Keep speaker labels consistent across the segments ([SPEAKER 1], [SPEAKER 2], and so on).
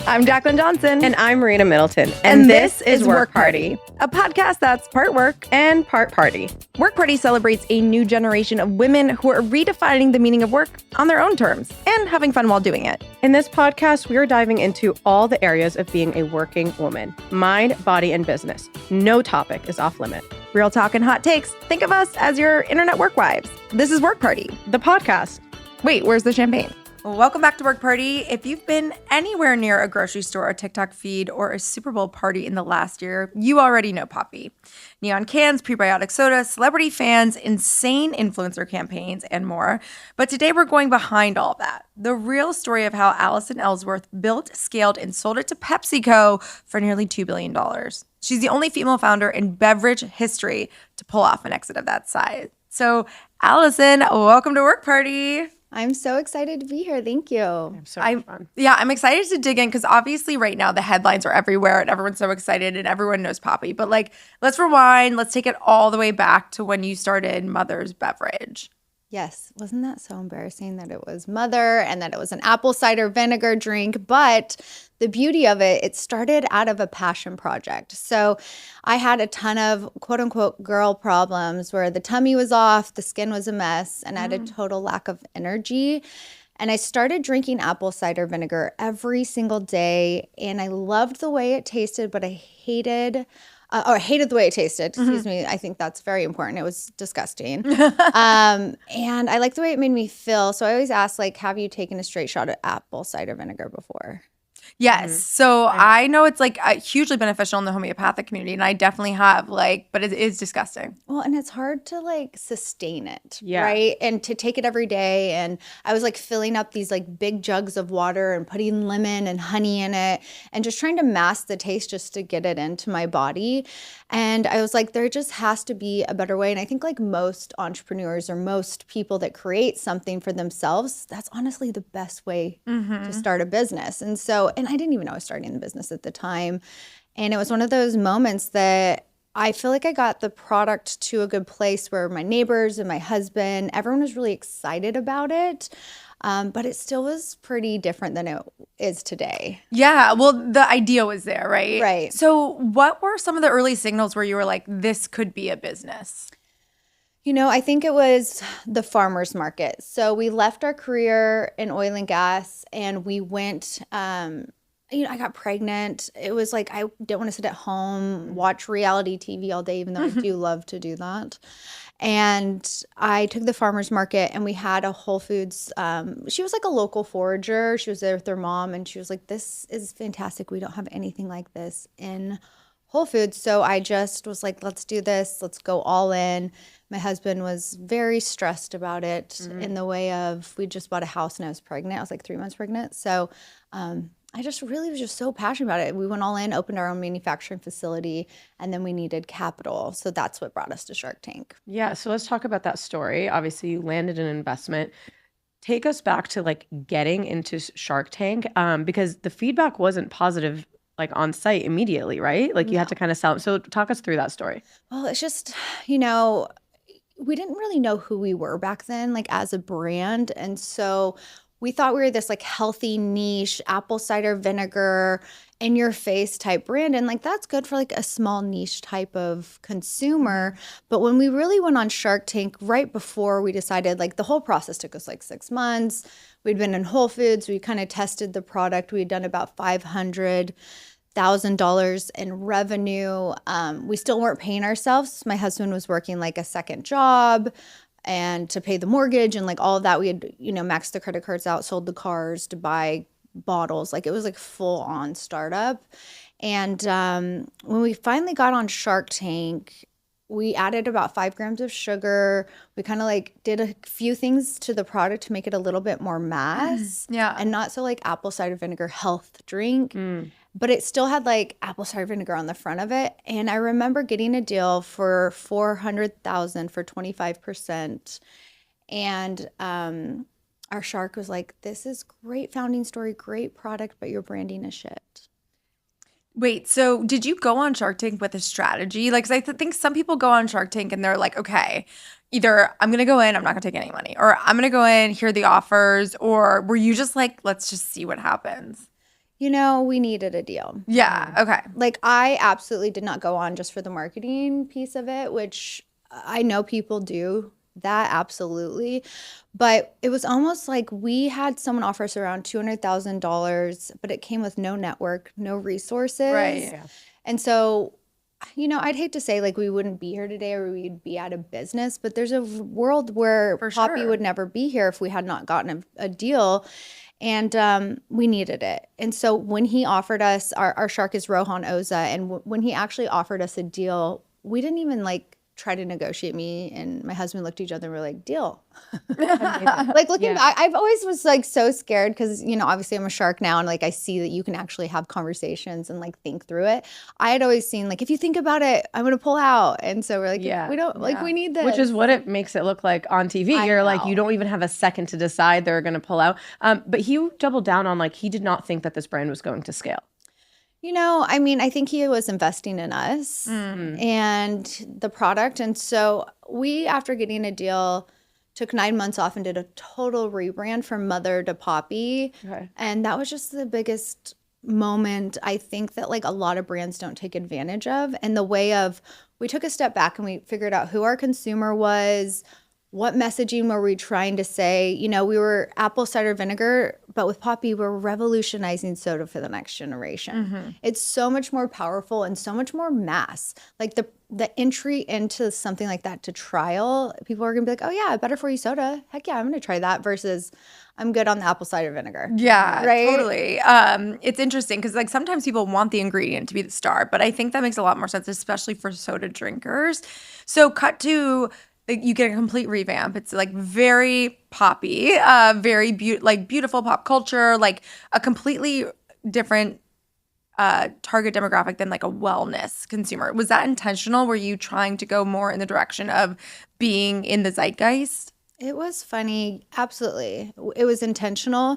[SPEAKER 1] I'm Jaclyn Johnson.
[SPEAKER 2] And I'm Marina Middleton.
[SPEAKER 1] And this is Work Party, a podcast that's part work and part party. Work Party celebrates a new generation of women who are redefining the meaning of work on their own terms and having fun while doing it.
[SPEAKER 2] In this podcast, we are diving into all the areas of being a working woman: mind, body, and business. No topic is off limit.
[SPEAKER 1] Real talk and hot takes. Think of us as your internet work wives. This is Work Party,
[SPEAKER 2] the podcast.
[SPEAKER 1] Wait, where's the champagne?
[SPEAKER 3] Welcome back to Work Party. If you've been anywhere near a grocery store, a TikTok feed, or a Super Bowl party in the last year, you already know Poppy. Neon cans, prebiotic soda, celebrity fans, insane influencer campaigns, and more. But today we're going behind all that. The real story of how Allison Ellsworth built, scaled, and sold it to PepsiCo for nearly $2 billion. She's the only female founder in beverage history to pull off an exit of that size. So, Allison, welcome to Work Party.
[SPEAKER 4] I'm so excited to be here. Thank you.
[SPEAKER 3] I'm excited to dig in because obviously right now the headlines are everywhere and everyone's so excited and everyone knows Poppy. But let's rewind. Let's take it all the way back to when you started Mother's Beverage.
[SPEAKER 4] Yes. Wasn't that so embarrassing that it was Mother and that it was an apple cider vinegar drink? But the beauty of it, it started out of a passion project. So I had a ton of quote unquote girl problems where the tummy was off, the skin was a mess, and I had a total lack of energy. And I started drinking apple cider vinegar every single day. And I loved the way it tasted, but I hated the way it tasted. Excuse me. I think that's very important. It was disgusting. And I liked the way it made me feel. So I always ask, have you taken a straight shot of apple cider vinegar before?
[SPEAKER 3] Yes. So I know it's hugely beneficial in the homeopathic community, and I definitely have but it is disgusting.
[SPEAKER 4] Well, and it's hard to sustain it, right? And to take it every day. And I was filling up these big jugs of water and putting lemon and honey in it and just trying to mask the taste just to get it into my body. And I was there just has to be a better way. And I think most entrepreneurs or most people that create something for themselves, that's honestly the best way to start a business. And so, and I didn't even know I was starting the business at the time. And it was one of those moments that I feel like I got the product to a good place where my neighbors and my husband, everyone was really excited about it. But it still was pretty different than it is today.
[SPEAKER 3] Yeah. Well, the idea was there, right?
[SPEAKER 4] Right.
[SPEAKER 3] So what were some of the early signals where you were this could be a business?
[SPEAKER 4] I think it was the farmer's market. So we left our career in oil and gas and we went, I got pregnant. It was I didn't want to sit at home, watch reality TV all day, even though I do love to do that. And I took the farmer's market and we had a Whole Foods. She was a local forager. She was there with her mom and she was this is fantastic. We don't have anything like this in Whole Foods. So I just was let's do this. Let's go all in. My husband was very stressed about it in the way of we just bought a house and I was pregnant. I was 3 months pregnant. So I just really was just so passionate about it. We went all in, opened our own manufacturing facility, and then we needed capital. So that's what brought us to Shark Tank.
[SPEAKER 2] Yeah. So let's talk about that story. Obviously, you landed an investment. Take us back to getting into Shark Tank because the feedback wasn't positive on site immediately, right? You had to kind of sell. So talk us through that story.
[SPEAKER 4] Well, it's just, we didn't really know who we were back then, as a brand. And so we thought we were this healthy niche, apple cider vinegar, in your face type brand. And that's good for a small niche type of consumer. But when we really went on Shark Tank right before we decided, the whole process took us 6 months. We'd been in Whole Foods. We kind of tested the product. We'd done about $500,000 in revenue. We still weren't paying ourselves. My husband was working a second job and to pay the mortgage and all of that. We had, maxed the credit cards out, sold the cars to buy bottles. It was full on startup. And when we finally got on Shark Tank, we added about 5 grams of sugar. We kind of did a few things to the product to make it a little bit more mass.
[SPEAKER 3] Yeah.
[SPEAKER 4] And not so apple cider vinegar health drink. But it still had apple cider vinegar on the front of it. And I remember getting a deal for $400,000 for 25%. And our shark was this is great founding story, great product, but your branding is shit.
[SPEAKER 3] Wait, so did you go on Shark Tank with a strategy? 'Cause I think some people go on Shark Tank and they're okay, either I'm going to go in, I'm not going to take any money, or I'm going to go in, hear the offers, or were you just let's just see what happens?
[SPEAKER 4] we needed a deal.
[SPEAKER 3] Yeah. Okay.
[SPEAKER 4] Like, I absolutely did not go on just for the marketing piece of it, which I know people do that, absolutely. But it was almost like we had someone offer us around $200,000, but it came with no network, no resources.
[SPEAKER 3] Right.
[SPEAKER 2] Yeah.
[SPEAKER 4] And so, I'd hate to say like we wouldn't be here today or we'd be out of business, but there's a world where
[SPEAKER 3] For
[SPEAKER 4] Poppy
[SPEAKER 3] sure.
[SPEAKER 4] would never be here if we had not gotten a deal. And we needed it. And so when he offered us, our shark is Rohan Oza, and when he actually offered us a deal, we didn't even like try to negotiate. Me and my husband looked at each other and we were like, deal. Like looking back, I've always was like so scared because, obviously I'm a shark now and like I see that you can actually have conversations and like think through it. I had always seen like, if you think about it, I'm going to pull out. And so we're like, we don't like, we need this.
[SPEAKER 2] Which is what it makes it look like on TV. You're like, you don't even have a second to decide they're going to pull out. But he doubled down on like, he did not think that this brand was going to scale.
[SPEAKER 4] I think he was investing in us and the product. And so we, after getting a deal, took 9 months off and did a total rebrand from Mother to Poppy.
[SPEAKER 2] Okay.
[SPEAKER 4] And that was just the biggest moment I think that like a lot of brands don't take advantage of. And the way of, we took a step back and we figured out who our consumer was, what messaging were we trying to say? We were apple cider vinegar, but with Poppy, we're revolutionizing soda for the next generation. It's so much more powerful and so much more mass. Like the entry into something like that to trial, people are gonna be like, oh yeah, better for you soda. Heck yeah, I'm gonna try that versus I'm good on the apple cider vinegar.
[SPEAKER 3] Yeah,
[SPEAKER 4] Right?
[SPEAKER 3] totally. It's interesting because like sometimes people want the ingredient to be the star, but I think that makes a lot more sense, especially for soda drinkers. So cut to you get a complete revamp. It's like very poppy, very beautiful pop culture, like a completely different target demographic than like a wellness consumer. Was that intentional? Were you trying to go more in the direction of being in the zeitgeist?
[SPEAKER 4] It was funny. Absolutely. It was intentional.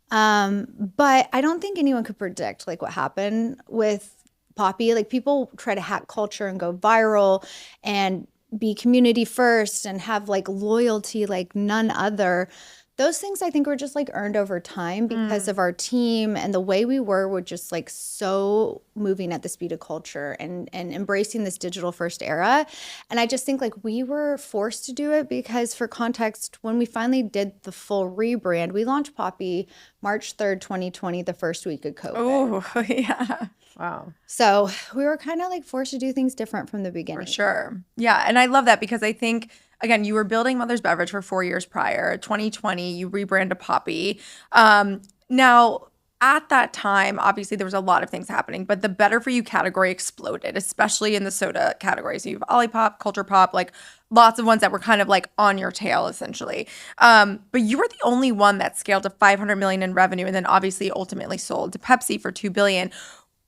[SPEAKER 4] But I don't think anyone could predict like what happened with Poppy. Like people try to hack culture and go viral and be community first and have like loyalty like none other. Those things I think were just like earned over time because of our team and the way we were just like so moving at the speed of culture and embracing this digital first era. And I just think like we were forced to do it because for context, when we finally did the full rebrand, we launched Poppy March 3rd, 2020, the first week of COVID.
[SPEAKER 3] Oh, yeah.
[SPEAKER 2] Wow.
[SPEAKER 4] So we were kind of like forced to do things different from the beginning.
[SPEAKER 3] For sure. Yeah. And I love that because I think, again, you were building Mother's Beverage for 4 years prior. 2020, you rebrand to Poppy. Now, at that time, obviously there was a lot of things happening, but the better for you category exploded, especially in the soda category. So you have Olipop, Culture Pop, like lots of ones that were kind of like on your tail essentially. But you were the only one that scaled to $500 million in revenue and then obviously ultimately sold to Pepsi for $2 billion.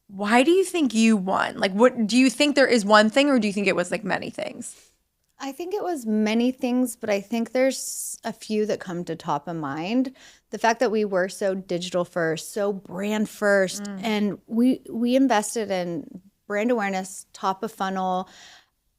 [SPEAKER 3] Why do you think you won? Like, what do you think there is one thing or do you think it was like many things?
[SPEAKER 4] I think it was many things, but I think there's a few that come to top of mind. The fact that we were so digital first, so brand first, and we invested in brand awareness, top of funnel,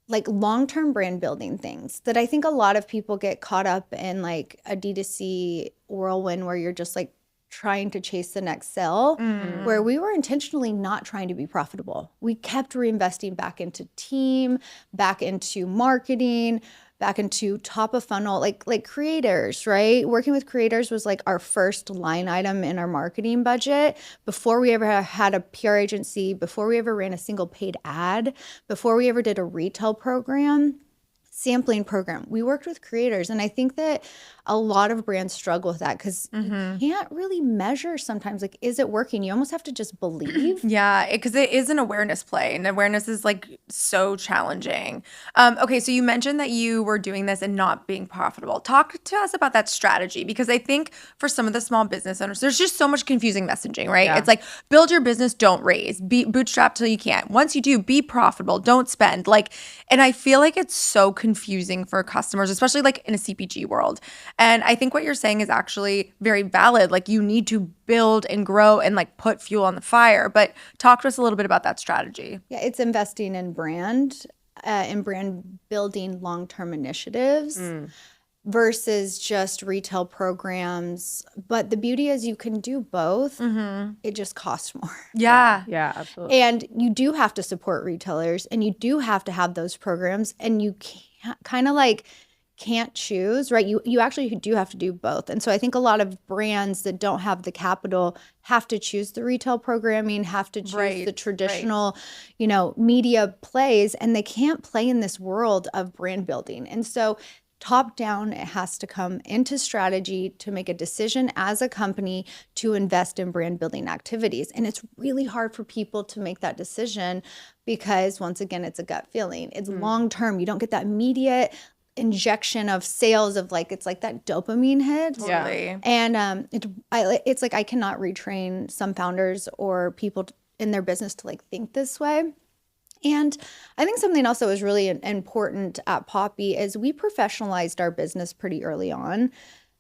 [SPEAKER 4] like long-term brand building things that I think a lot of people get caught up in like a D2C whirlwind where you're just like trying to chase the next sale, where we were intentionally not trying to be profitable. We kept reinvesting back into team, back into marketing, back into top of funnel, like creators, right? Working with creators was like our first line item in our marketing budget before we ever had a PR agency, before we ever ran a single paid ad, before we ever did a retail program. Sampling program. We worked with creators. And I think that a lot of brands struggle with that because you can't really measure sometimes, like, is it working? You almost have to just believe.
[SPEAKER 3] Yeah, because it is an awareness play and awareness is like so challenging. Okay, so you mentioned that you were doing this and not being profitable. Talk to us about that strategy because I think for some of the small business owners, there's just so much confusing messaging, right?
[SPEAKER 2] Yeah.
[SPEAKER 3] It's like build your business, don't raise, be bootstrap till you can't. Once you do, be profitable, don't spend. Like, and I feel like it's so confusing for customers, especially like in a CPG world. And I think what you're saying is actually very valid. Like you need to build and grow and like put fuel on the fire. But talk to us a little bit about that strategy.
[SPEAKER 4] Yeah, it's investing in brand building long-term initiatives. versus just retail programs. But the beauty is you can do both. It just costs more.
[SPEAKER 3] Yeah.
[SPEAKER 2] Yeah, absolutely.
[SPEAKER 4] And you do have to support retailers, and you do have to have those programs, and you can't choose, right? You actually do have to do both. And so I think a lot of brands that don't have the capital have to choose the retail programming, have to choose the traditional, media plays, and they can't play in this world of brand building. And so top down, it has to come into strategy to make a decision as a company to invest in brand building activities. And it's really hard for people to make that decision because, once again, it's a gut feeling. It's long term. You don't get that immediate injection of sales of it's like that dopamine hit.
[SPEAKER 3] Totally.
[SPEAKER 4] And it's like I cannot retrain some founders or people in their business to think this way. And I think something else that was really important at Poppy is we professionalized our business pretty early on.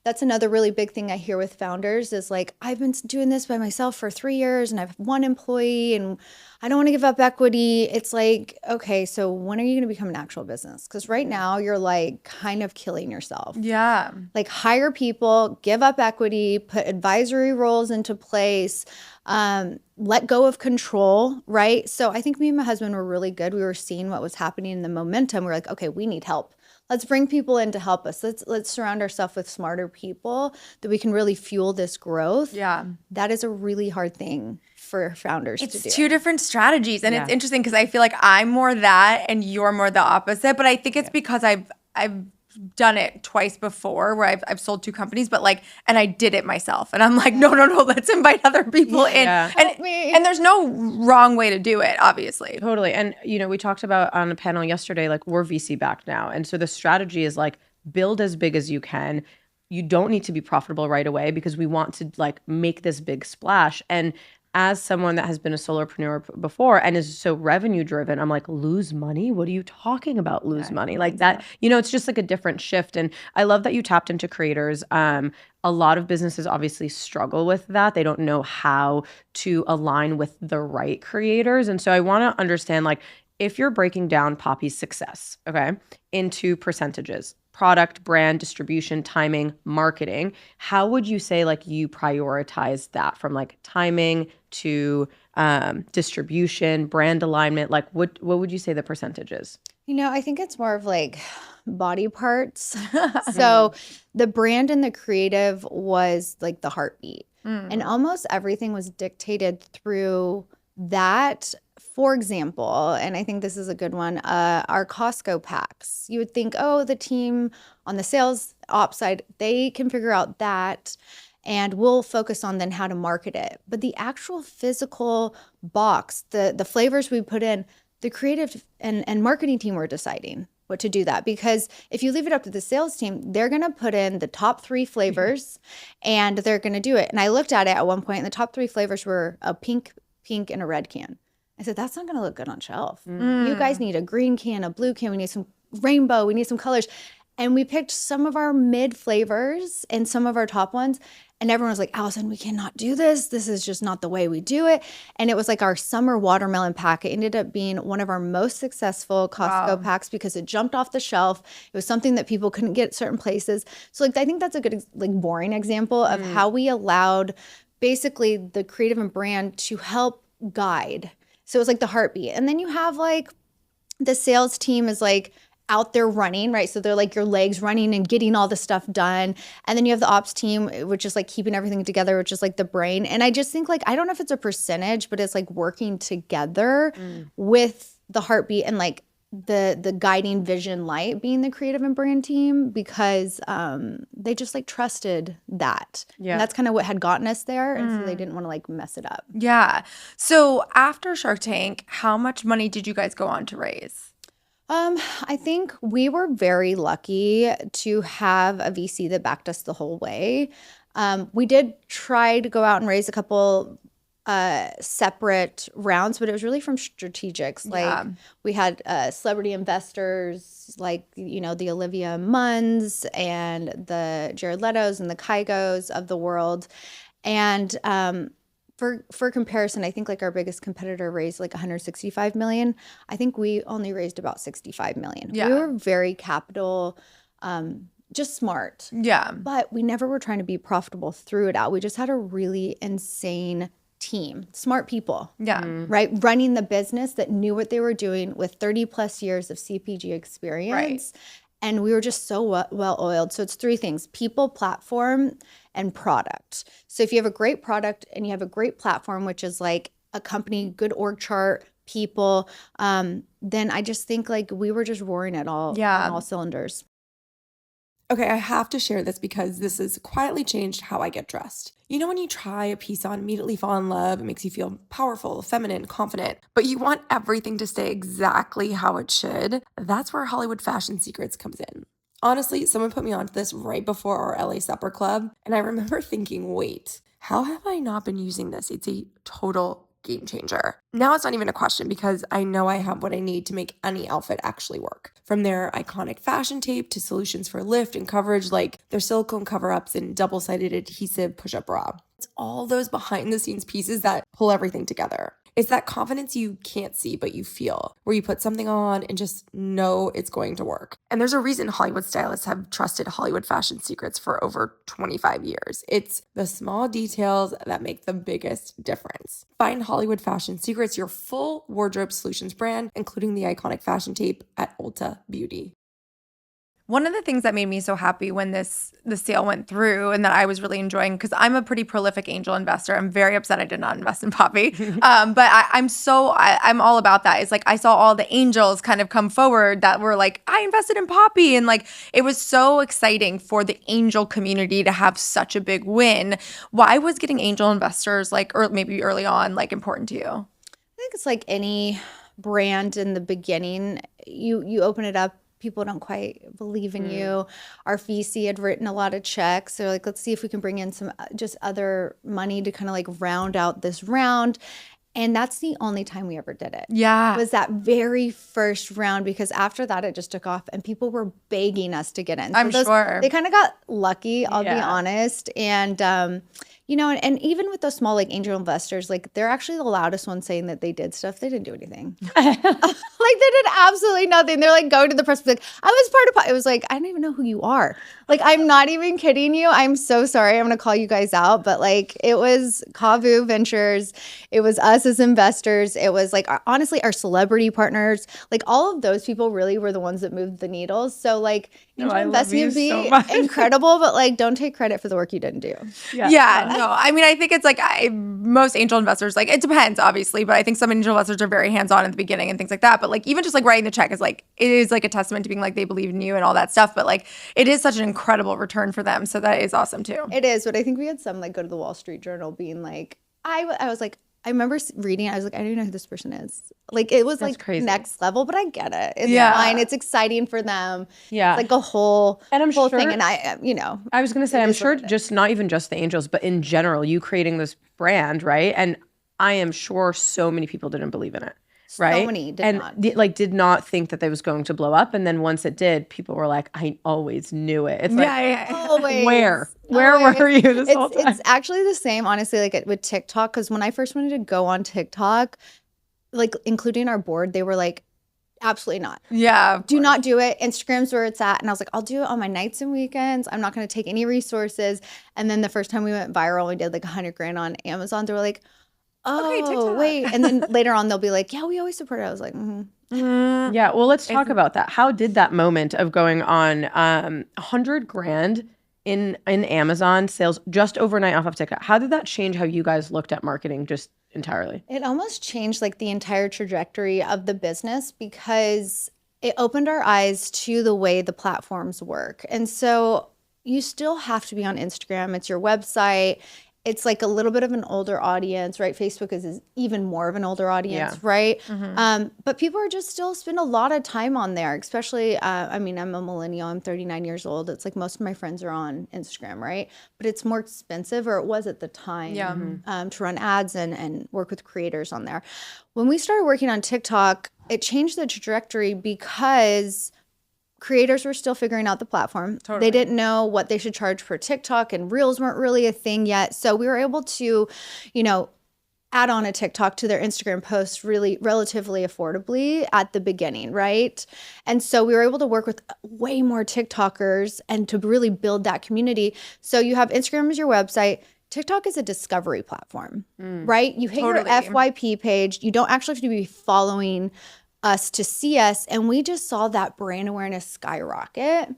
[SPEAKER 4] That's another really big thing I hear with founders is I've been doing this by myself for 3 years and I have one employee and I don't want to give up equity. It's okay, so when are you going to become an actual business? Because right now you're kind of killing yourself.
[SPEAKER 3] Yeah.
[SPEAKER 4] Hire people, give up equity, put advisory roles into place, let go of control, right? So I think me and my husband were really good. We were seeing what was happening in the momentum. We're okay, we need help. Let's bring people in to help us. Let's surround ourselves with smarter people that we can really fuel this growth.
[SPEAKER 3] Yeah.
[SPEAKER 4] That is a really hard thing for founders to do.
[SPEAKER 3] It's two different strategies. And it's interesting because I feel like I'm more that and you're more the opposite. But I think it's because I've done it twice before where I've sold 2 companies, but and I did it myself. And I'm no, let's invite other people in.
[SPEAKER 2] Yeah.
[SPEAKER 3] And there's no wrong way to do it, obviously.
[SPEAKER 2] Totally. And, we talked about on a panel yesterday, we're VC backed now. And so the strategy is build as big as you can. You don't need to be profitable right away because we want to make this big splash. And as someone that has been a solopreneur before and is so revenue driven, I'm lose money? What are you talking about? Lose money? That, it's just a different shift. And I love that you tapped into creators. A lot of businesses obviously struggle with that. They don't know how to align with the right creators. And so I want to understand, if you're breaking down Poppy's success, okay, into percentages, product, brand, distribution, timing, marketing, how would you say you prioritize that from timing to distribution, brand alignment? What would you say the percentage is?
[SPEAKER 4] I think it's more of body parts. So the brand and the creative was the heartbeat. And almost everything was dictated through that. For example, and I think this is a good one, our Costco packs. You would think, the team on the sales ops side, they can figure out that and we'll focus on then how to market it. But the actual physical box, the flavors we put in, the creative and marketing team were deciding what to do that. Because if you leave it up to the sales team, they're going to put in the top 3 flavors and they're going to do it. And I looked at it at one point and the top 3 flavors were a pink, and a red can. I said, that's not going to look good on shelf. You guys need a green can, a blue can. We need some rainbow. We need some colors. And we picked some of our mid flavors and some of our top ones. And everyone was Allison, we cannot do this. This is just not the way we do it. And it was our summer watermelon pack. It ended up being one of our most successful Costco packs because it jumped off the shelf. It was something that people couldn't get at certain places. So I think that's a good boring example of how we allowed basically the creative and brand to help guide. So it was the heartbeat. And then you have the sales team is out there running, right? So they're your legs running and getting all the stuff done. And then you have the ops team, which is keeping everything together, which is the brain. And I just think I don't know if it's a percentage, but it's working together with the heartbeat and the guiding vision light being the creative and brand team because they just trusted that. Yeah. And that's kind of what had gotten us there. And so they didn't want to mess it up.
[SPEAKER 3] Yeah. So after Shark Tank, how much money did you guys go on to raise?
[SPEAKER 4] I think we were very lucky to have a VC that backed us the whole way. We did try to go out and raise a couple separate rounds, but it was really from strategics. We had celebrity investors the Olivia Munns and the Jared Leto's and the Kygos of the world. And for comparison, I think our biggest competitor raised 165 million. I think we only raised about 65 million.
[SPEAKER 3] Yeah.
[SPEAKER 4] We were very capital just smart.
[SPEAKER 3] Yeah.
[SPEAKER 4] But we never were trying to be profitable through it out. We just had a really insane team, smart people.
[SPEAKER 3] Yeah.
[SPEAKER 4] Right? Running the business that knew what they were doing with 30 plus years of CPG experience.
[SPEAKER 3] Right.
[SPEAKER 4] And we were just so well oiled. So it's three things: people, platform, and product. So if you have a great product and you have a great platform, which is like a company, good org chart, people, then I just think like we were just roaring at on all cylinders.
[SPEAKER 5] Okay, I have to share this because this has quietly changed how I get dressed. You know when you try a piece on, immediately fall in love, it makes you feel powerful, feminine, confident, but you want everything to stay exactly how it should? That's where Hollywood Fashion Secrets comes in. Honestly, someone put me onto this right before our LA Supper Club, and I remember thinking, wait, how have I not been using this? It's a total game changer. Now it's not even a question because I know I have what I need to make any outfit actually work. From their iconic fashion tape to solutions for lift and coverage like their silicone cover-ups and double-sided adhesive push-up bra. It's all those behind-the-scenes pieces that pull everything together. It's that confidence you can't see but you feel, where you put something on and just know it's going to work. And there's a reason Hollywood stylists have trusted Hollywood Fashion Secrets for over 25 years. It's the small details that make the biggest difference. Find Hollywood Fashion Secrets, your full wardrobe solutions brand, including the iconic fashion tape, at Ulta Beauty.
[SPEAKER 3] One of the things that made me so happy when the sale went through and that I was really enjoying, because I'm a pretty prolific angel investor. I'm very upset I did not invest in Poppy. But I'm all about that. It's like I saw all the angels kind of come forward that were like, I invested in Poppy. And like, it was so exciting for the angel community to have such a big win. Why was getting angel investors like, or maybe early on, like important to you?
[SPEAKER 4] I think it's like any brand in the beginning. You open it up, people don't quite believe in you. Our VC had written a lot of checks. So like, let's see if we can bring in some just other money to kind of like round out this round. And that's the only time we ever did it.
[SPEAKER 3] Yeah.
[SPEAKER 4] Was that very first round, because after that it just took off and people were begging us to get in.
[SPEAKER 3] I'm sure.
[SPEAKER 4] They kind of got lucky, I'll be honest. And you know, and even with those small like angel investors, like they're actually the loudest ones saying that they did stuff. They didn't do anything. Like they did absolutely nothing. They're like going to the press, like, I was part of. It was like, I don't even know who you are. Like, I'm not even kidding you. I'm so sorry. I'm gonna call you guys out, but like it was Kavu Ventures. It was us as investors. It was like honestly our celebrity partners. Like all of those people really were the ones that moved the needles. So like angel investing would be incredible, but like don't take credit for the work you didn't do.
[SPEAKER 3] No, I mean, I think it's like most angel investors, like it depends obviously, but I think some angel investors are very hands-on at the beginning and things like that. But like even just like writing the check is like, it is like a testament to being like they believe in you and all that stuff. But like it is such an incredible return for them. So that is awesome too.
[SPEAKER 4] It is, but I think we had some like go to the Wall Street Journal being like, I was like, I remember reading, I was like, I don't even know who this person is. Like it was like crazy. Next level, but I get it. It's fine. It's exciting for them. Yeah. It's like a whole
[SPEAKER 2] sure,
[SPEAKER 4] thing. And I
[SPEAKER 2] was going to say, I'm sure just not even just the angels, but in general, you creating this brand, right? And I am sure so many people didn't believe in it. Right.
[SPEAKER 4] So many did not.
[SPEAKER 2] Did not think that they was going to blow up. And then once it did, people were like, I always knew it. It's like,
[SPEAKER 4] always.
[SPEAKER 2] Where were you this whole time?
[SPEAKER 4] It's actually the same, honestly, like with TikTok. Because when I first wanted to go on TikTok, like including our board, they were like, absolutely not.
[SPEAKER 3] Yeah.
[SPEAKER 4] Do not do it. Instagram's where it's at. And I was like, I'll do it on my nights and weekends. I'm not going to take any resources. And then the first time we went viral, we did like $100,000 on Amazon. They were like, oh, wait. And then later on, they'll be like, yeah, we always support it. I was like,
[SPEAKER 2] Yeah. Well, let's talk about that. How did that moment of going on $100,000 in Amazon sales just overnight off of TikTok, how did that change how you guys looked at marketing just entirely?
[SPEAKER 4] It almost changed like the entire trajectory of the business because it opened our eyes to the way the platforms work. And so you still have to be on Instagram. It's your website. It's like a little bit of an older audience, right? Facebook is even more of an older audience, right? But people are just still spend a lot of time on there, especially, I mean, I'm a millennial, I'm 39 years old. It's like most of my friends are on Instagram, right? But it's more expensive, or it was at the time, to run ads and work with creators on there. When we started working on TikTok, it changed the trajectory because creators were still figuring out the platform. Totally. They didn't know what they should charge for TikTok, and Reels weren't really a thing yet. So we were able to, add on a TikTok to their Instagram post really relatively affordably at the beginning, right? And so we were able to work with way more TikTokers and to really build that community. So you have Instagram as your website. TikTok is a discovery platform, right? You hit your FYP page. You don't actually have to be following us to see us. And we just saw that brand awareness skyrocket.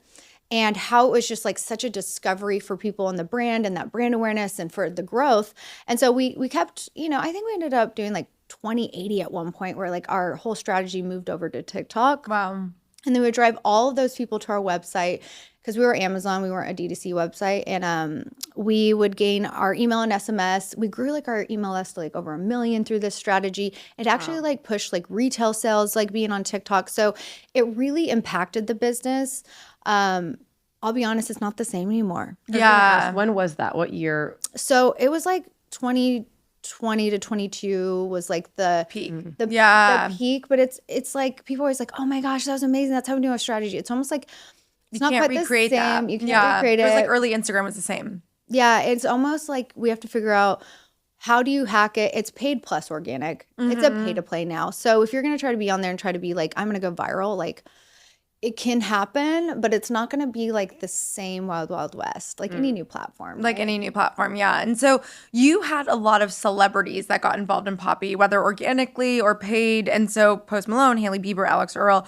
[SPEAKER 4] And how it was just like such a discovery for people in the brand and that brand awareness and for the growth. And so we kept, I think we ended up doing like 20/80 at one point where like our whole strategy moved over to TikTok.
[SPEAKER 3] Wow.
[SPEAKER 4] And then we would drive all of those people to our website because we were Amazon, we weren't a D2C website. And we would gain our email and SMS. We grew like our email list to like over 1 million through this strategy. It actually like pushed like retail sales, like being on TikTok. So it really impacted the business. I'll be honest, it's not the same anymore.
[SPEAKER 3] Yeah.
[SPEAKER 2] When was that? What year?
[SPEAKER 4] So it was like 2020 to 22 was like the
[SPEAKER 3] Peak.
[SPEAKER 4] the peak, but it's like people are always like, oh my gosh, that was amazing. That's how we do our strategy. It's almost like it's not
[SPEAKER 3] can't
[SPEAKER 4] quite
[SPEAKER 3] recreate
[SPEAKER 4] the same.
[SPEAKER 3] that.
[SPEAKER 4] You can't recreate it.
[SPEAKER 3] It was like early Instagram was the same.
[SPEAKER 4] Yeah, it's almost like we have to figure out how do you hack it. It's paid plus organic. It's a pay to play now. So if you're gonna try to be on there and try to be like, I'm gonna go viral, like it can happen, but it's not going to be like the same wild, wild west, like any new platform.
[SPEAKER 3] Like
[SPEAKER 4] right?
[SPEAKER 3] any new platform, yeah. And so you had a lot of celebrities that got involved in Poppy, whether organically or paid. And so Post Malone, Hailey Bieber, Alex Earl.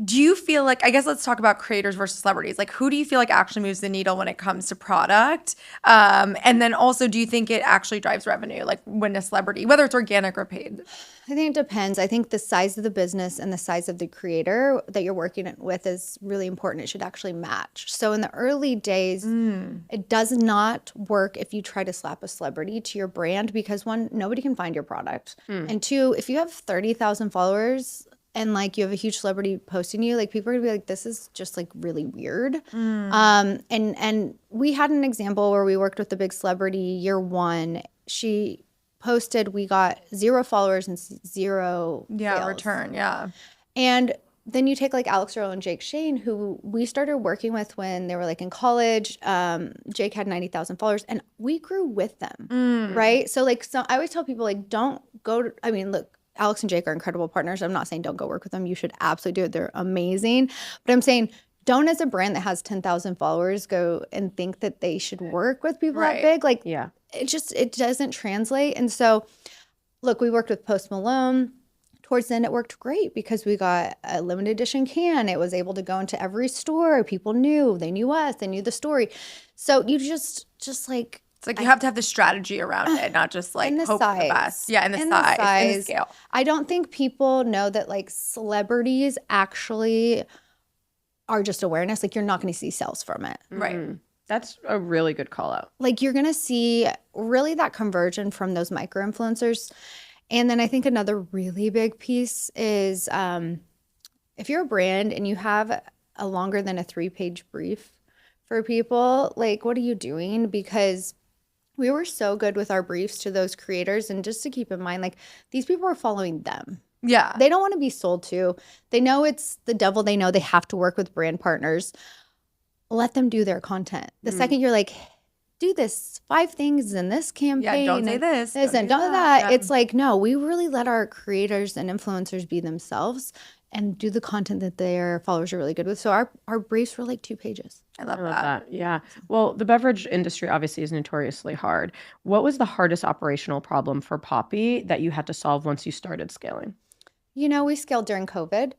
[SPEAKER 3] Do you feel like, I guess let's talk about creators versus celebrities. Like who do you feel like actually moves the needle when it comes to product? And then also, do you think it actually drives revenue? Like when a celebrity, whether it's organic or paid?
[SPEAKER 4] I think it depends. I think the size of the business and the size of the creator that you're working with is really important. It should actually match. So in the early days, it does not work if you try to slap a celebrity to your brand because one, nobody can find your product. And two, if you have 30,000 followers and like you have a huge celebrity posting you, like people are gonna be like, this is just like really weird. And we had an example where we worked with a big celebrity year one. She posted, we got 0 followers and 0 sales.
[SPEAKER 3] Return, yeah.
[SPEAKER 4] And then you take like Alex Earl and Jake Shane, who we started working with when they were like in college. Jake had 90,000 followers and we grew with them, right? So like, so I always tell people like, don't go to, I mean, look, Alex and Jake are incredible partners. I'm not saying don't go work with them. You should absolutely do it. They're amazing. But I'm saying don't, as a brand that has 10,000 followers, go and think that they should work with people that big. Like, it doesn't translate. And so, look, we worked with Post Malone. Towards the end, it worked great because we got a limited edition can. It was able to go into every store. People knew. They knew us. They knew the story. So you just like...
[SPEAKER 3] It's like you have to have the strategy around it, not just like hope for the best. Yeah, and the size and the scale.
[SPEAKER 4] I don't think people know that like celebrities actually are just awareness. Like you're not going to see sales from it.
[SPEAKER 3] Right.
[SPEAKER 2] That's a really good call out.
[SPEAKER 4] Like you're going to see really that conversion from those micro influencers. And then I think another really big piece is if you're a brand and you have a longer than a 3-page brief for people, like what are you doing? Because we were so good with our briefs to those creators. And just to keep in mind, like these people are following them.
[SPEAKER 3] Yeah.
[SPEAKER 4] They don't want to be sold to. They know it's the devil. They know they have to work with brand partners. Let them do their content. The second you're like, do this 5 things in this campaign.
[SPEAKER 3] Yeah, don't say this.
[SPEAKER 4] And don't do that. Yeah. It's like, no, we really let our creators and influencers be themselves and do the content that their followers are really good with. So our briefs were like 2 pages.
[SPEAKER 3] I love that.
[SPEAKER 2] Yeah. Well, the beverage industry obviously is notoriously hard. What was the hardest operational problem for Poppy that you had to solve once you started scaling?
[SPEAKER 4] You know, we scaled during COVID.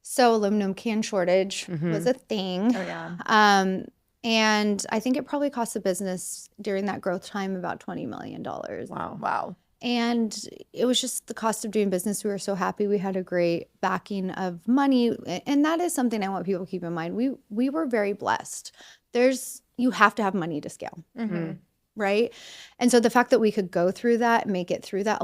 [SPEAKER 4] So aluminum can shortage was a thing.
[SPEAKER 3] Oh, yeah.
[SPEAKER 4] And I think it probably cost the business during that growth time about $20 million.
[SPEAKER 3] Wow.
[SPEAKER 4] And it was just the cost of doing business. We were so happy. We had a great backing of money. And that is something I want people to keep in mind. We were very blessed. You have to have money to scale. Right? And so the fact that we could go through that, make it through that,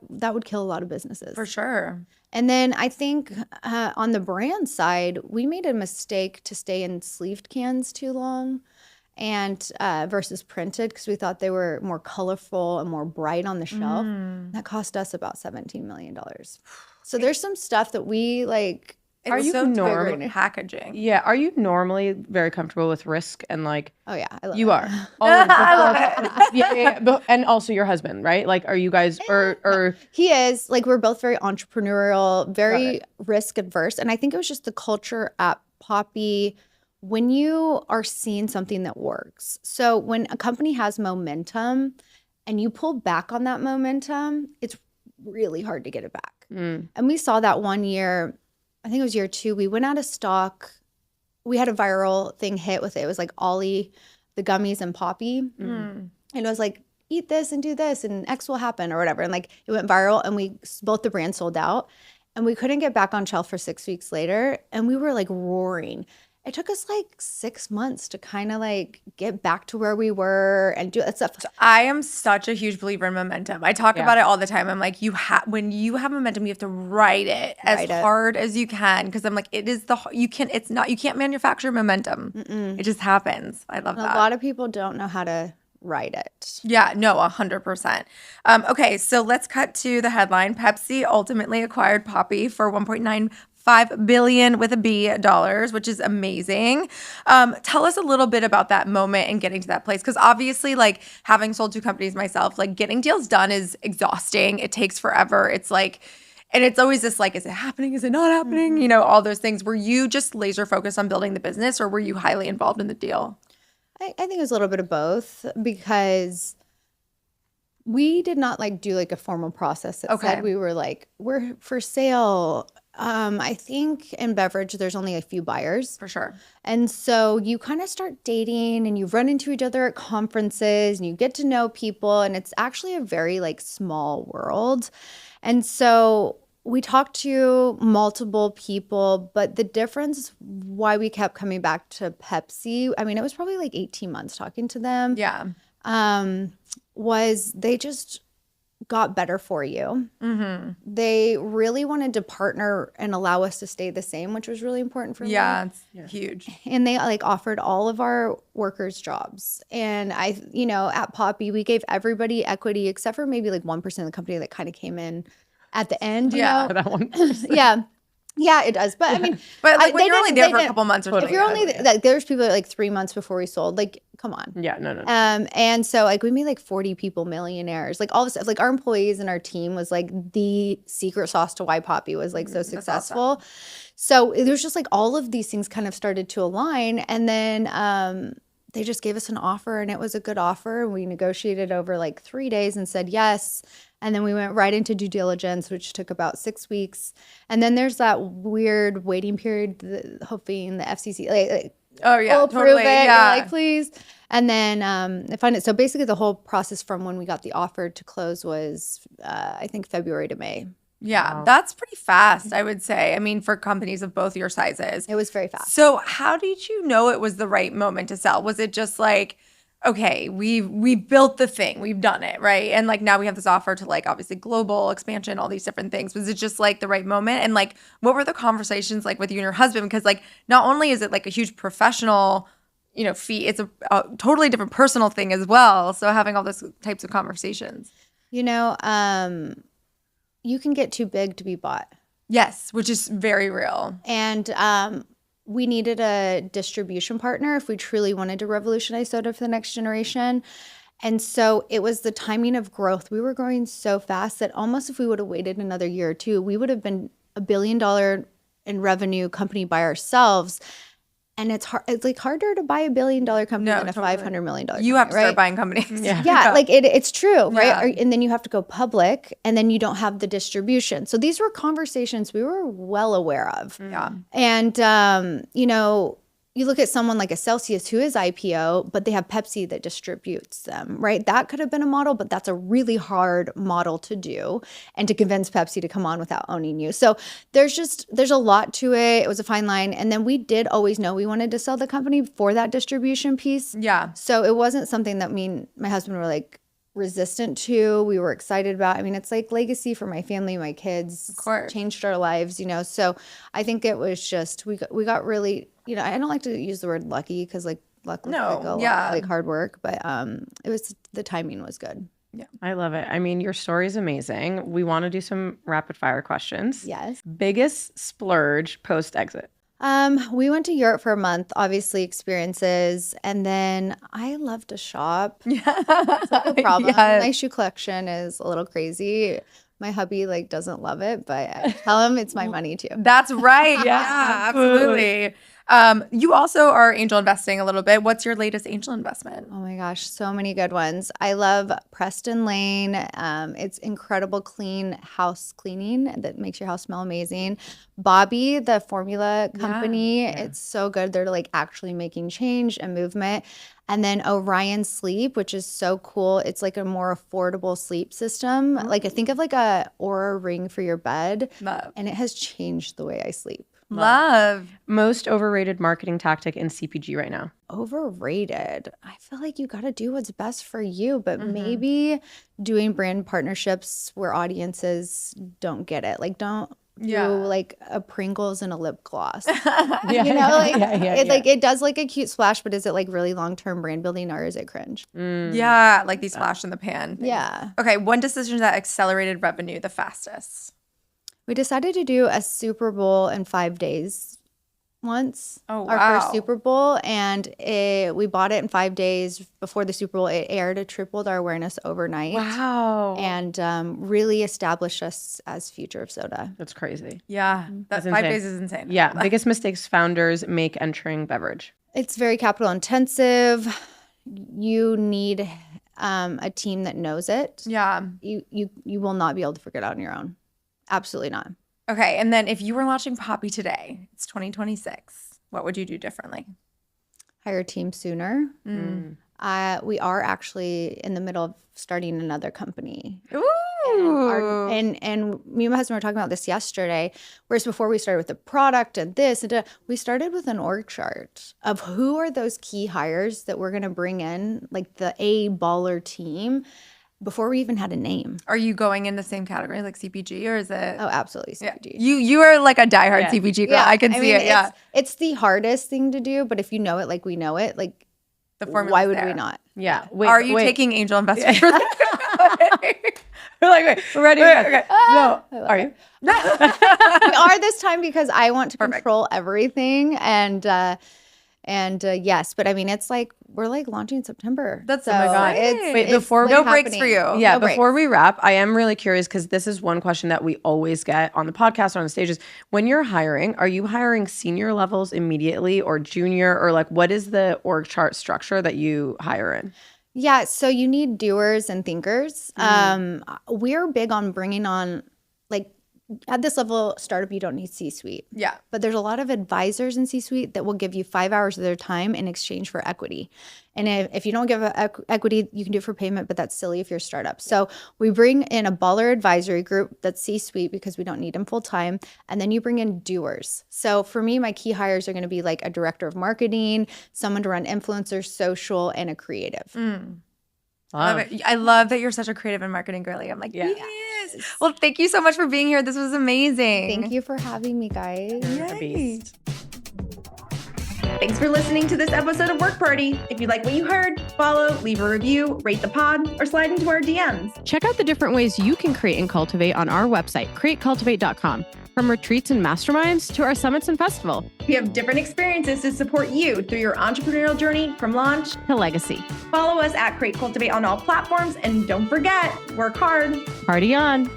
[SPEAKER 4] that would kill a lot of businesses.
[SPEAKER 3] For sure.
[SPEAKER 4] And then I think on the brand side, we made a mistake to stay in sleeved cans too long and versus printed because we thought they were more colorful and more bright on the shelf. That cost us about $17 million. So there's some stuff that we like
[SPEAKER 2] Are you
[SPEAKER 3] so
[SPEAKER 2] normal?
[SPEAKER 3] good packaging?
[SPEAKER 2] Yeah. Are you normally very comfortable with risk and like?
[SPEAKER 4] Oh yeah, I love
[SPEAKER 2] You
[SPEAKER 4] it.
[SPEAKER 2] are.
[SPEAKER 3] I love it.
[SPEAKER 2] Yeah. And also your husband, right? Like, are you guys or
[SPEAKER 4] He is like, we're both very entrepreneurial,
[SPEAKER 2] Got
[SPEAKER 4] very
[SPEAKER 2] it.
[SPEAKER 4] risk adverse, and I think it was just the culture at Poppy. When you are seeing something that works, so when a company has momentum and you pull back on that momentum, it's really hard to get it back.
[SPEAKER 2] Mm.
[SPEAKER 4] And we saw that one year, I think it was year 2, we went out of stock. We had a viral thing hit with it. It was like Ollie, the gummies and Poppy.
[SPEAKER 3] Mm.
[SPEAKER 4] And it was like, eat this and do this and X will happen or whatever. And like it went viral and both the brands sold out and we couldn't get back on shelf for 6 weeks later. And we were like roaring. It took us like 6 months to kind of like get back to where we were and do that stuff.
[SPEAKER 3] I am such a huge believer in momentum. I talk about it all the time. I'm like, when you have momentum, you have to ride it as hard as you can. Cause I'm like, you can't manufacture momentum. It just happens. I love that.
[SPEAKER 4] A lot of people don't know how to ride it.
[SPEAKER 3] Yeah, no, 100%. Okay, so let's cut to the headline. Pepsi ultimately acquired Poppy for $1.95 billion with a B dollars, which is amazing. Tell us a little bit about that moment and getting to that place. Because obviously, like having sold 2 companies myself, like getting deals done is exhausting. It takes forever. It's like, and it's always this like, is it happening? Is it not happening? You know, all those things. Were you just laser focused on building the business or were you highly involved in the deal?
[SPEAKER 4] I think it was a little bit of both because we did not like do like a formal process that said we were like, we're for sale. I think in Beverage, there's only a few buyers.
[SPEAKER 3] For sure.
[SPEAKER 4] And so you kind of start dating and you run into each other at conferences and you get to know people. And it's actually a very like small world. And so we talked to multiple people, but the difference why we kept coming back to Pepsi, I mean, it was probably like 18 months talking to them.
[SPEAKER 3] Yeah.
[SPEAKER 4] Was they just got better for you.
[SPEAKER 3] Mm-hmm.
[SPEAKER 4] They really wanted to partner and allow us to stay the same, which was really important for me.
[SPEAKER 3] Yeah, it's huge.
[SPEAKER 4] And they like offered all of our workers jobs. And at Poppy, we gave everybody equity except for maybe like 1% of the company that kind of came in at the end. You know?
[SPEAKER 2] that one.
[SPEAKER 4] Yeah, it does. But I mean,
[SPEAKER 3] but like when you're only there for a couple months or something.
[SPEAKER 4] If you're only like, there's people that like 3 months before we sold, like, come on.
[SPEAKER 2] Yeah, no.
[SPEAKER 4] And so like we made like 40 people millionaires, like all this stuff. Like our employees and our team was like the secret sauce to why Poppy was like so successful. Awesome. So it was just like all of these things kind of started to align. And then they just gave us an offer and it was a good offer. And we negotiated over like 3 days and said yes. And then we went right into due diligence, which took about 6 weeks. And then there's that weird waiting period, hoping the FCC, like
[SPEAKER 3] oh yeah,
[SPEAKER 4] will
[SPEAKER 3] totally,
[SPEAKER 4] approve it,
[SPEAKER 3] yeah,
[SPEAKER 4] like please. And then I find it. So basically, the whole process from when we got the offer to close was, I think, February to May.
[SPEAKER 3] Yeah, that's pretty fast, I would say. I mean, for companies of both your sizes,
[SPEAKER 4] it was very fast.
[SPEAKER 3] So, how did you know it was the right moment to sell? Was it just like, okay, we built the thing, we've done it, right? And like now we have this offer to like obviously global expansion, all these different things. Was it just like the right moment? And like, what were the conversations like with you and your husband? Because like, not only is it like a huge professional, fee, it's a totally different personal thing as well. So having all those types of conversations,
[SPEAKER 4] you can get too big to be bought.
[SPEAKER 3] Yes, which is very real.
[SPEAKER 4] And we needed a distribution partner if we truly wanted to revolutionize soda for the next generation. And so it was the timing of growth. We were growing so fast that almost if we would have waited another year or two, we would have been $1 billion in revenue company by ourselves. And it's hard. It's like harder to buy $1 billion company than a $500 million company.
[SPEAKER 3] You have to
[SPEAKER 4] right?
[SPEAKER 3] start buying companies.
[SPEAKER 4] Yeah, like it's true, right?
[SPEAKER 3] Yeah.
[SPEAKER 4] And then you have to go public, and then you don't have the distribution. So these were conversations we were well aware of.
[SPEAKER 3] Yeah.
[SPEAKER 4] And you look at someone like a Celsius who is IPO, but they have Pepsi that distributes them, right? That could have been a model, but that's a really hard model to do and to convince Pepsi to come on without owning you. So there's a lot to it. It was a fine line. And then we did always know we wanted to sell the company for that distribution piece.
[SPEAKER 3] Yeah.
[SPEAKER 4] So it wasn't something that me and my husband were like resistant to. We were excited about. I mean, it's like legacy for my family, my kids.
[SPEAKER 3] Of course.
[SPEAKER 4] Changed our lives, So I think it was just we got really, I don't like to use the word lucky because like luck looks like a lot, like hard work, but it was the timing was good.
[SPEAKER 2] I love it. I mean, your story is amazing. We want to do some rapid fire questions.
[SPEAKER 4] Yes.
[SPEAKER 2] Biggest splurge post exit.
[SPEAKER 4] We went to Europe for a month, obviously experiences, and then I love to shop.
[SPEAKER 3] Yeah.
[SPEAKER 4] It's like a problem.
[SPEAKER 3] Yes.
[SPEAKER 4] My shoe collection is a little crazy. My hubby like doesn't love it, but I tell him it's my money too.
[SPEAKER 3] That's right. Yeah, absolutely. You also are angel investing a little bit. What's your latest angel investment?
[SPEAKER 4] Oh my gosh, so many good ones. I love Preston Lane. It's incredible clean house cleaning that makes your house smell amazing. Bobby, the formula company, it's so good. They're like actually making change and movement. And then Orion Sleep, which is so cool. It's like a more affordable sleep system. Like I think of like a Aura ring for your bed.
[SPEAKER 3] Love.
[SPEAKER 4] And it has changed the way I sleep.
[SPEAKER 3] Love.
[SPEAKER 2] Most overrated marketing tactic in CPG right now.
[SPEAKER 4] Overrated. I feel like you got to do what's best for you, but maybe doing brand partnerships where audiences don't get it. Like don't do like a Pringles and a lip gloss. You know, like like it does like a cute splash, but is it like really long-term brand building or is it cringe?
[SPEAKER 3] Yeah, like these flash in the pan things.
[SPEAKER 4] Yeah.
[SPEAKER 3] Okay, one decision that accelerated revenue the fastest.
[SPEAKER 4] We decided to do a Super Bowl in 5 days once.
[SPEAKER 3] Oh,
[SPEAKER 4] Our
[SPEAKER 3] wow.
[SPEAKER 4] first Super Bowl. And we bought it in 5 days before the Super Bowl. It aired. It tripled our awareness overnight.
[SPEAKER 2] Wow.
[SPEAKER 4] And really established us as future of soda.
[SPEAKER 2] That's crazy.
[SPEAKER 3] Yeah, that
[SPEAKER 2] That's
[SPEAKER 3] 5
[SPEAKER 2] insane.
[SPEAKER 3] days is insane.
[SPEAKER 2] Yeah. Biggest mistakes founders make entering beverage.
[SPEAKER 4] It's very capital intensive. You need a team that knows it.
[SPEAKER 3] Yeah.
[SPEAKER 4] You will not be able to figure it out on your own. Absolutely not.
[SPEAKER 3] Okay, and then if you were launching Poppy today, it's 2026, what would you do differently?
[SPEAKER 4] Hire a team sooner. We are actually in the middle of starting another company.
[SPEAKER 3] Ooh.
[SPEAKER 4] And me and my husband were talking about this yesterday. Whereas before we started with the product and this, and we started with an org chart of who are those key hires that we're going to bring in, like the A baller team, before we even had a name.
[SPEAKER 3] Are you going in the same category like CPG or is it?
[SPEAKER 4] Oh, absolutely
[SPEAKER 3] Yeah.
[SPEAKER 4] CPG.
[SPEAKER 3] You are like a diehard CPG girl. I can see
[SPEAKER 4] mean,
[SPEAKER 3] it. Yeah.
[SPEAKER 4] It's the hardest thing to do, but if you know it like we know it, like
[SPEAKER 3] The formula's
[SPEAKER 4] why would
[SPEAKER 3] there.
[SPEAKER 4] we not?
[SPEAKER 2] Yeah. Wait,
[SPEAKER 3] Are you taking angel investment for this?
[SPEAKER 2] We're like, wait, we're ready.
[SPEAKER 3] Okay.
[SPEAKER 2] No. Are you?
[SPEAKER 4] We are this time because I want to control everything and yes, but I mean it's like we're like launching in September.
[SPEAKER 3] That's
[SPEAKER 4] so
[SPEAKER 3] amazing.
[SPEAKER 2] Wait, before
[SPEAKER 3] No breaks for you.
[SPEAKER 2] Yeah,
[SPEAKER 4] No
[SPEAKER 2] before
[SPEAKER 4] breaks.
[SPEAKER 2] we wrap, I am really curious because this is one question that we always get on the podcast or on the stages. When you're hiring, are you hiring senior levels immediately or junior or like what is the org chart structure that you hire in?
[SPEAKER 4] Yeah, so you need doers and thinkers. We're big on bringing on like at this level startup you don't need C-suite.
[SPEAKER 3] Yeah.
[SPEAKER 4] But there's a lot of advisors in C-suite that will give you 5 hours of their time in exchange for equity. And if you don't give equity, you can do it for payment, but that's silly if you're a startup. So we bring in a baller advisory group that's C-suite because we don't need them full time. And then you bring in doers. So for me, my key hires are going to be like a director of marketing, someone to run influencers, social, and a creative.
[SPEAKER 3] Love it. I love that you're such a creative and marketing girly. I'm like, yes. Well, thank you so much for being here. This was amazing.
[SPEAKER 4] Thank you for having me, guys.
[SPEAKER 2] A beast.
[SPEAKER 1] Thanks for listening to this episode of Work Party. If you like what you heard, follow, leave a review, rate the pod, or slide into our DMs.
[SPEAKER 2] Check out the different ways you can create and cultivate on our website, createcultivate.com. From retreats and masterminds to our summits and festival.
[SPEAKER 1] We have different experiences to support you through your entrepreneurial journey from launch
[SPEAKER 2] To legacy.
[SPEAKER 1] Follow us at Create Cultivate on all platforms. And don't forget, work hard.
[SPEAKER 2] Party on.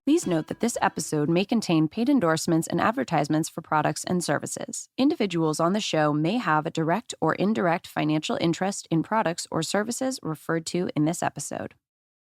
[SPEAKER 6] Please note that this episode may contain paid endorsements and advertisements for products and services. Individuals on the show may have a direct or indirect financial interest in products or services referred to in this episode.